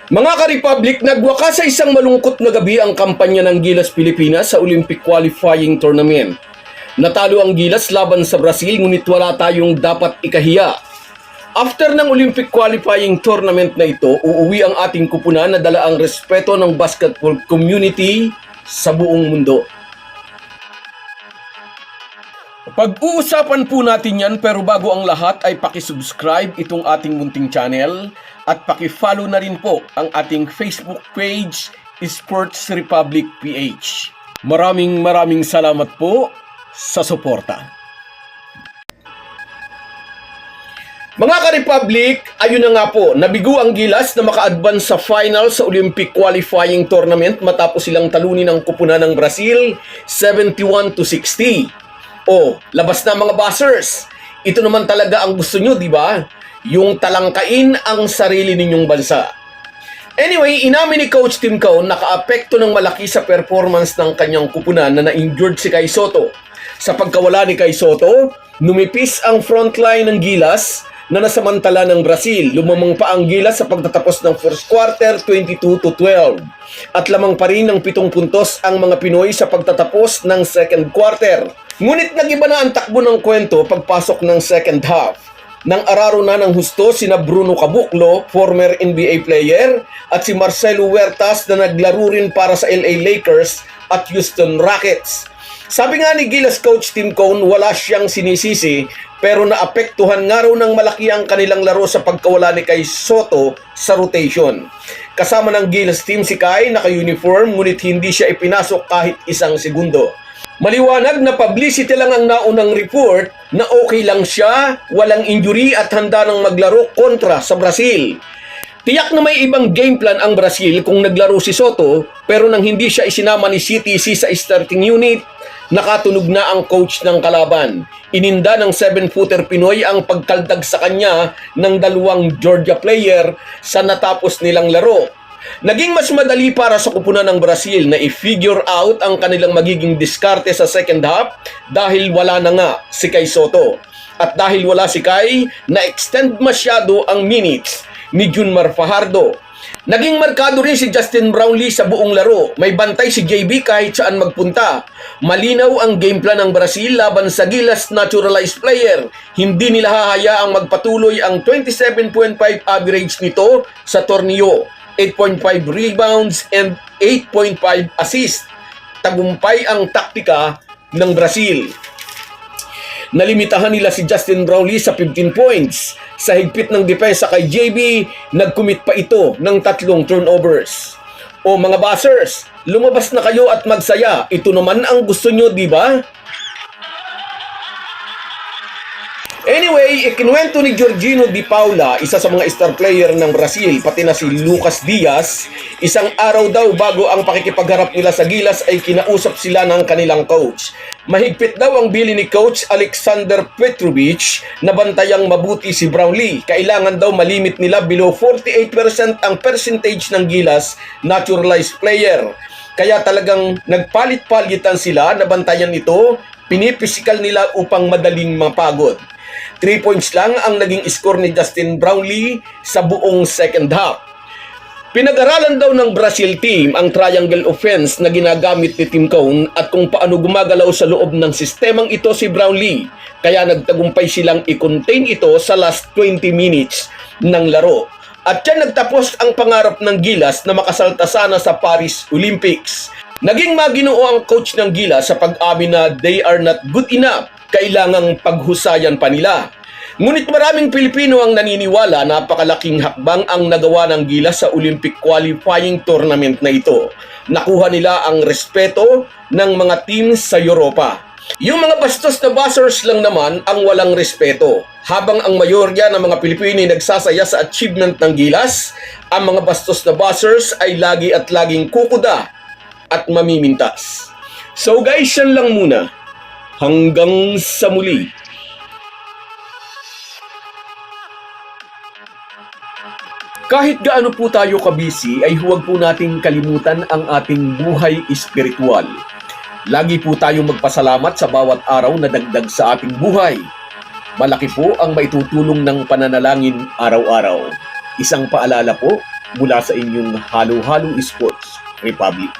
Mga ka-Republic, nagwakas sa isang malungkot na gabi ang kampanya ng Gilas Pilipinas sa Olympic Qualifying Tournament. Natalo ang Gilas laban sa Brazil ngunit wala tayong dapat ikahiya. After ng Olympic Qualifying Tournament na ito, uuwi ang ating kupunan na dala ang respeto ng basketball community sa buong mundo. Pag-uusapan po natin yan, pero bago ang lahat ay paki-subscribe itong ating munting channel at paki-follow na rin po ang ating Facebook page, Sports Republic PH. Maraming salamat po sa suporta. Mga ka-Republic, ayun na nga po, nabigo ang Gilas na maka-advance sa final sa Olympic Qualifying Tournament matapos silang talunin ang kupunan ng Brazil 71-60. Labas na mga buzzers. Ito naman talaga ang gusto nyo, di ba? Yung talangkain ang sarili ninyong bansa. Anyway, inamin ni Coach Tim Cone naka-apekto ng malaki sa performance ng kanyang kupunan na na-injured si Kai Sotto. Sa pagkawala ni Kai Sotto, numipis ang frontline ng Gilas na nasamantala ng Brazil. Lumamang pa ang Gilas sa pagtatapos ng first quarter 22-12. At lamang pa rin ng 7 puntos ang mga Pinoy sa pagtatapos ng second quarter. Ngunit nag-iba na ang takbo ng kwento pagpasok ng second half. Nang araro na ng husto sina Bruno Caboclo, former NBA player, at si Marcelo Huertas na naglaro rin para sa LA Lakers at Houston Rockets. Sabi nga ni Gilas Coach Tim Cone, wala siyang sinisisi pero naapektuhan nga raw ng malaki ang kanilang laro sa pagkawala ni Kai Sotto sa rotation. Kasama ng Gilas team si Kai naka-uniform ngunit hindi siya ipinasok kahit isang segundo. Maliwanag na publicity lang ang naunang report na okay lang siya, walang injury at handa nang maglaro kontra sa Brazil. Tiyak na may ibang game plan ang Brazil kung naglaro si Sotto, pero nang hindi siya isinama ni CTC sa starting unit, nakatunog na ang coach ng kalaban. Ininda ng 7-footer Pinoy ang pagkaldag sa kanya ng 2 Georgia player sa natapos nilang laro. Naging mas madali para sa kupunan ng Brazil na i-figure out ang kanilang magiging diskarte sa second half dahil wala na nga si Kai Sotto. At dahil wala si Kai, na-extend masyado ang minutes ni Junmar Fajardo. Naging markado rin si Justin Brownlee sa buong laro. May bantay si JB kahit saan magpunta. Malinaw ang game plan ng Brazil laban sa Gilas naturalized player. Hindi nila hahayaang magpatuloy ang 27.5 average nito sa torneo. 8.5 rebounds and 8.5 assists. Tagumpay ang taktika ng Brazil. Nalimitahan nila si Justin Brownlee sa 15 points. Sa higpit ng depensa kay JB, nag-commit pa ito ng 3 turnovers. Mga buzzers, lumabas na kayo at magsaya. Ito naman ang gusto nyo, di ba? Anyway, ikinuwento ni Jorginho Di Paula, isa sa mga star player ng Brazil, pati na si Lucas Diaz, isang araw daw bago ang pakikipagharap nila sa Gilas ay kinausap sila ng kanilang coach. Mahigpit daw ang bili ni Coach Alexander Petrovic na bantayang mabuti si Brownlee. Kailangan daw malimit nila below 48% ang percentage ng Gilas naturalized player. Kaya talagang nagpalit-palitan sila na bantayan ito, pinipisikal nila upang madaling mapagod. 3 points lang ang naging score ni Justin Brownlee sa buong second half. Pinag-aralan daw ng Brazil team ang triangle offense na ginagamit ni Tim Cone at kung paano gumagalaw sa loob ng sistemang ito si Brownlee. Kaya nagtagumpay silang i-contain ito sa last 20 minutes ng laro. At yan nagtapos ang pangarap ng Gilas na makasalta sana sa Paris Olympics. Naging maginoo ang coach ng Gilas sa pag-amin na they are not good enough. Kailangang paghusayan pa nila. Ngunit maraming Pilipino ang naniniwala na napakalaking hakbang ang nagawa ng Gilas sa Olympic Qualifying Tournament na ito. Nakuha nila ang respeto ng mga teams sa Europa. Yung mga bastos na buzzers lang naman ang walang respeto. Habang ang mayorya ng mga Pilipino ay nagsasaya sa achievement ng Gilas, ang mga bastos na buzzers ay lagi at laging kukuda at mamimintas. So guys, yan lang muna. Hanggang sa muli. Kahit gaano po tayo kabisi ay huwag po nating kalimutan ang ating buhay espiritual. Lagi po tayong magpasalamat sa bawat araw na dagdag sa ating buhay. Malaki po ang maitutulong ng pananalangin araw-araw. Isang paalala po, mula sa inyong Halo-Halo Esports Republic.